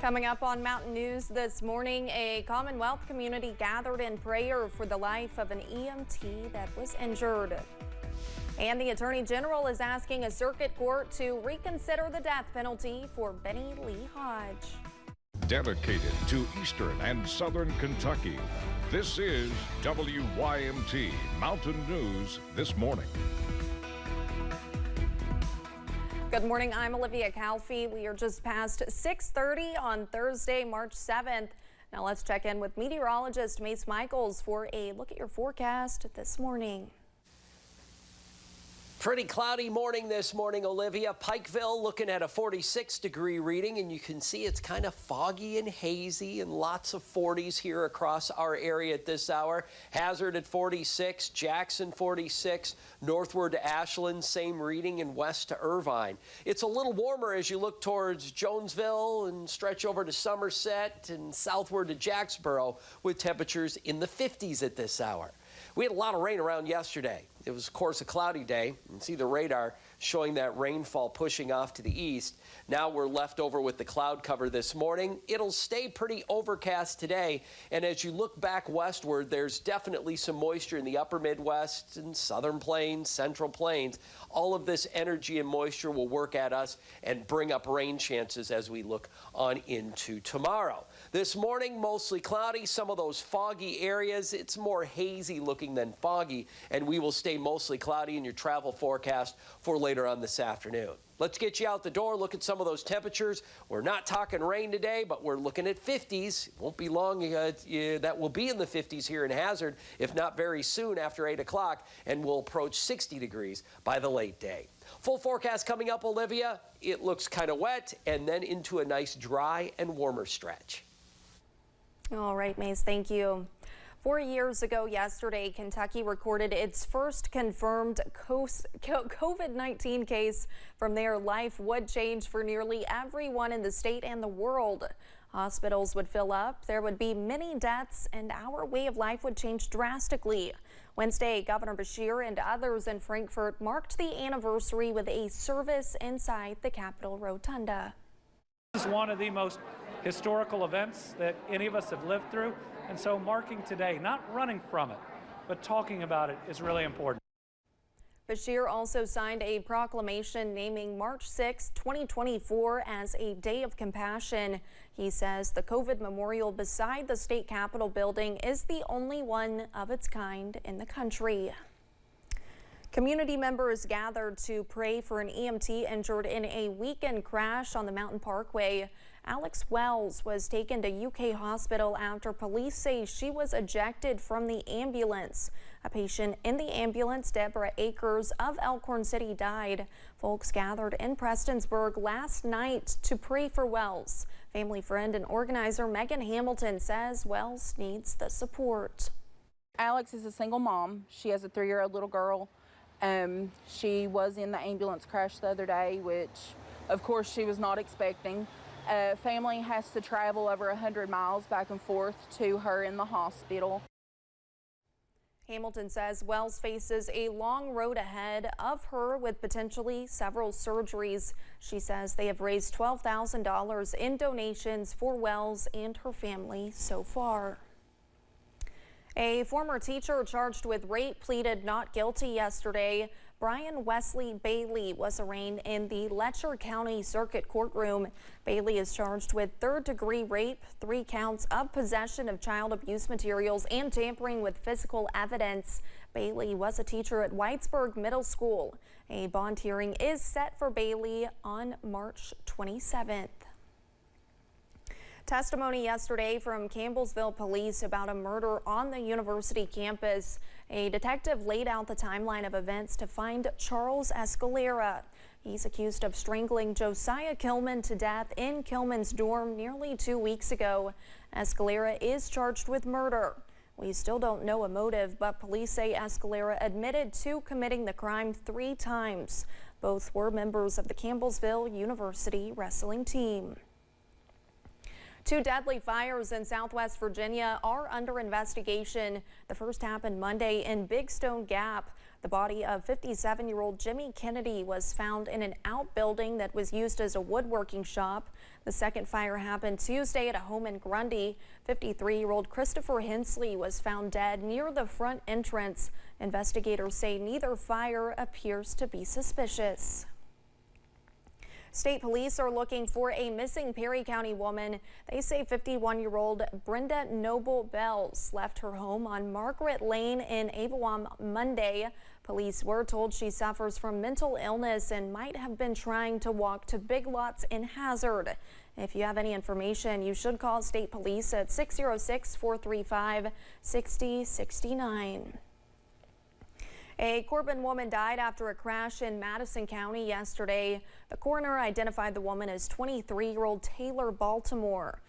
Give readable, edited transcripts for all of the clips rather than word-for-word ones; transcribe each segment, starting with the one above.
Coming up on Mountain News this morning, a Commonwealth community gathered in prayer for the life of an EMT that was injured. And the Attorney General is asking a circuit court to reconsider the death penalty for Benny Lee Hodge. Dedicated to Eastern and Southern Kentucky, this is WYMT Mountain News This Morning. Good morning, I'm Olivia Calfee. We are just past 6:30 on Thursday, March 7th. Now let's check in with meteorologist Mace Michaels for a look at your forecast this morning. Pretty cloudy morning this morning, Olivia. Pikeville looking at a 46-degree reading, and you can see it's kind of foggy and hazy and lots of 40s here across our area at this hour. Hazard at 46, Jackson 46, northward to Ashland, same reading, and west to Irvine. It's a little warmer as you look towards Jonesville and stretch over to Somerset and southward to Jacksboro with temperatures in the 50s at this hour. We had a lot of rain around yesterday. It was, of course, a cloudy day. You can see the radar showing that rainfall pushing off to the east. Now we're left over with the cloud cover this morning. It'll stay pretty overcast today. And as you look back westward, there's definitely some moisture in the upper Midwest and southern plains, central plains. All of this energy and moisture will work at us and bring up rain chances as we look on into tomorrow. This morning, mostly cloudy. Some of those foggy areas, it's more hazy looking than foggy, and we will stay mostly cloudy in your travel forecast for later on this afternoon. Let's get you out the door, look at some of those temperatures. We're not talking rain today, but we're looking at 50s. It won't be long that will be in the 50s here in Hazard, if not very soon after 8 o'clock, and we'll approach 60 degrees by the late day. Full forecast coming up, Olivia. It looks kind of wet and then into a nice dry and warmer stretch. All right, Mace, thank you. 4 years ago yesterday, Kentucky recorded its first confirmed COVID-19 case. From there, life would change for nearly everyone in the state and the world. Hospitals would fill up, there would be many deaths, and our way of life would change drastically. Wednesday, Governor Beshear and others in Frankfort marked the anniversary with a service inside the Capitol Rotunda. This is one of the most historical events that any of us have lived through, and so marking today, not running from it, but talking about it is really important. Beshear also signed a proclamation naming March 6, 2024 as a Day of Compassion. He says the COVID memorial beside the state capitol building is the only one of its kind in the country. Community members gathered to pray for an EMT injured in a weekend crash on the Mountain Parkway. Alex Wells was taken to UK hospital after police say she was ejected from the ambulance. A patient in the ambulance, Deborah Akers of Elkhorn City, died. Folks gathered in Prestonsburg last night to pray for Wells. Family friend and organizer Megan Hamilton says Wells needs the support. Alex is a single mom. She has a 3-year-old little girl. She was in the ambulance crash the other day, which of course she was not expecting. Family has to travel over 100 miles back and forth to her in the hospital. Hamilton says Wells faces a long road ahead of her with potentially several surgeries. She says they have raised $12,000 in donations for Wells and her family so far. A former teacher charged with rape pleaded not guilty yesterday. Brian Wesley Bailey was arraigned in the Letcher County Circuit Courtroom. Bailey is charged with third-degree rape, 3 counts of possession of child abuse materials, and tampering with physical evidence. Bailey was a teacher at Whitesburg Middle School. A bond hearing is set for Bailey on March 27th. Testimony yesterday from Campbellsville police about a murder on the university campus. A detective laid out the timeline of events to find Charles Escalera. He's accused of strangling Josiah Kilman to death in Kilman's dorm nearly 2 weeks ago. Escalera is charged with murder. We still don't know a motive, but police say Escalera admitted to committing the crime 3 times. Both were members of the Campbellsville University wrestling team. 2 deadly fires in Southwest Virginia are under investigation. The first happened Monday in Big Stone Gap. The body of 57-year-old Jimmy Kennedy was found in an outbuilding that was used as a woodworking shop. The second fire happened Tuesday at a home in Grundy. 53-year-old Christopher Hensley was found dead near the front entrance. Investigators say neither fire appears to be suspicious. State police are looking for a missing Perry County woman. They say 51-year-old Brenda Noble Bells left her home on Margaret Lane in Avawam Monday. Police were told she suffers from mental illness and might have been trying to walk to Big Lots in Hazard. If you have any information, you should call state police at 606-435-6069. A Corbin woman died after a crash in Madison County yesterday. The coroner identified the woman as 23-year-old Taylor Baltimore.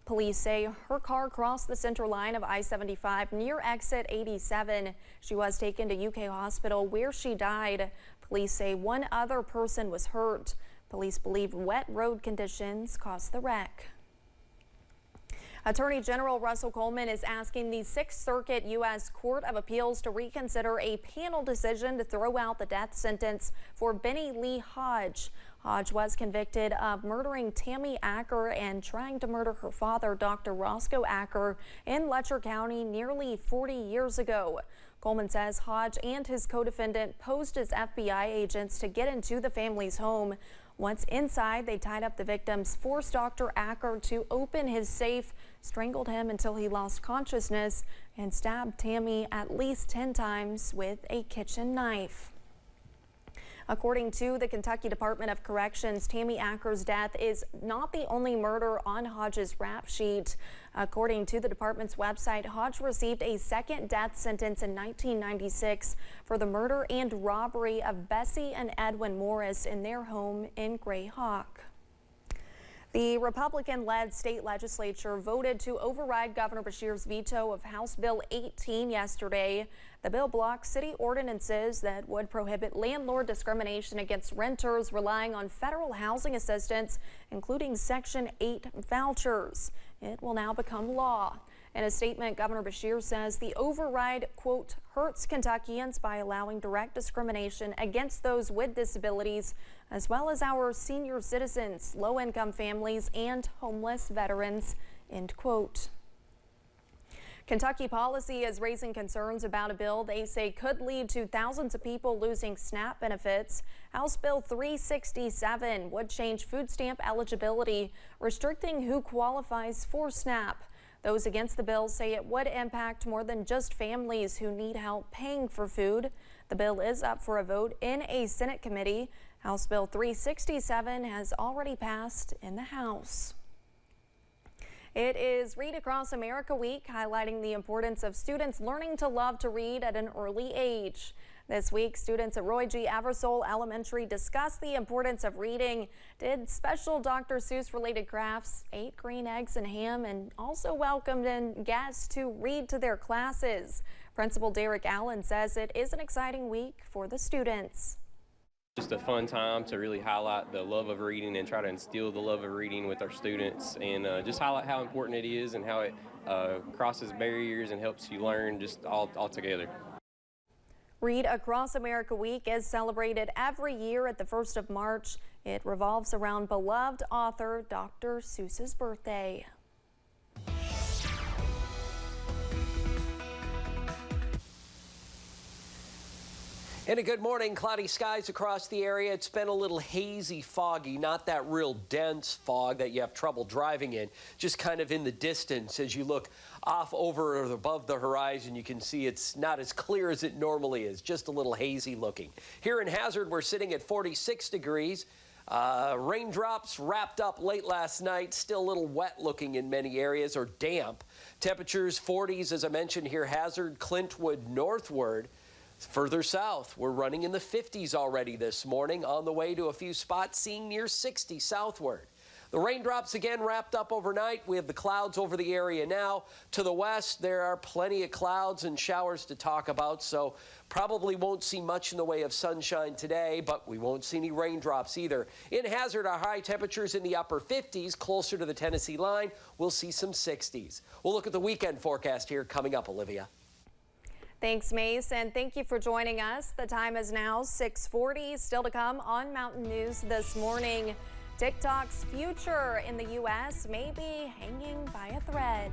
Police say her car crossed the center line of I-75 near exit 87. She was taken to UK Hospital where she died. Police say one other person was hurt. Police believe wet road conditions caused the wreck. Attorney General Russell Coleman is asking the Sixth Circuit U.S. Court of Appeals to reconsider a panel decision to throw out the death sentence for Benny Lee Hodge. Hodge was convicted of murdering Tammy Acker and trying to murder her father, Dr. Roscoe Acker, in Letcher County nearly 40 years ago. Coleman says Hodge and his co-defendant posed as FBI agents to get into the family's home. Once inside, they tied up the victims, forced Dr. Acker to open his safe, strangled him until he lost consciousness, and stabbed Tammy at least 10 times with a kitchen knife. According to the Kentucky Department of Corrections, Tammy Acker's death is not the only murder on Hodge's rap sheet. According to the department's website, Hodge received a second death sentence in 1996 for the murder and robbery of Bessie and Edwin Morris in their home in Greyhawk. The Republican-led state legislature voted to override Governor Beshear's veto of House Bill 18 yesterday. The bill blocks city ordinances that would prohibit landlord discrimination against renters relying on federal housing assistance, including Section 8 vouchers. It will now become law. In a statement, Governor Beshear says the override, quote, hurts Kentuckians by allowing direct discrimination against those with disabilities, as well as our senior citizens, low-income families, and homeless veterans, end quote. Kentucky policy is raising concerns about a bill they say could lead to thousands of people losing SNAP benefits. House Bill 367 would change food stamp eligibility, restricting who qualifies for SNAP. Those against the bill say it would impact more than just families who need help paying for food. The bill is up for a vote in a Senate committee. House Bill 367 has already passed in the House. It is Read Across America Week, highlighting the importance of students learning to love to read at an early age. This week, students at Roy G. Eversole Elementary discussed the importance of reading, did special Dr. Seuss related crafts, ate green eggs and ham, and also welcomed in guests to read to their classes. Principal Derek Allen says it is an exciting week for the students. Just a fun time to really highlight the love of reading and try to instill the love of reading with our students, and just highlight how important it is and how it crosses barriers and helps you learn just all together. Read Across America Week is celebrated every year at the 1st of March. It revolves around beloved author Dr. Seuss's birthday. And a good morning. Cloudy skies across the area. It's been a little hazy, foggy, not that real dense fog that you have trouble driving in, just kind of in the distance. As you look off over or above the horizon, you can see it's not as clear as it normally is, just a little hazy looking. Here in Hazard, we're sitting at 46 degrees. Raindrops wrapped up late last night, still a little wet looking in many areas, or damp. Temperatures 40s, as I mentioned here, Hazard, Clintwood, northward. Further south, we're running in the 50s already this morning, on the way to a few spots, seeing near 60 southward. The raindrops again wrapped up overnight. We have the clouds over the area now. To the west, there are plenty of clouds and showers to talk about, so probably won't see much in the way of sunshine today, but we won't see any raindrops either. In Hazard, our high temperatures in the upper 50s, closer to the Tennessee line. We'll see some 60s. We'll look at the weekend forecast here coming up, Olivia. Thanks, Mace, and thank you for joining us. The time is now 6:40. Still to come on Mountain News this morning. TikTok's future in the U.S. may be hanging by a thread.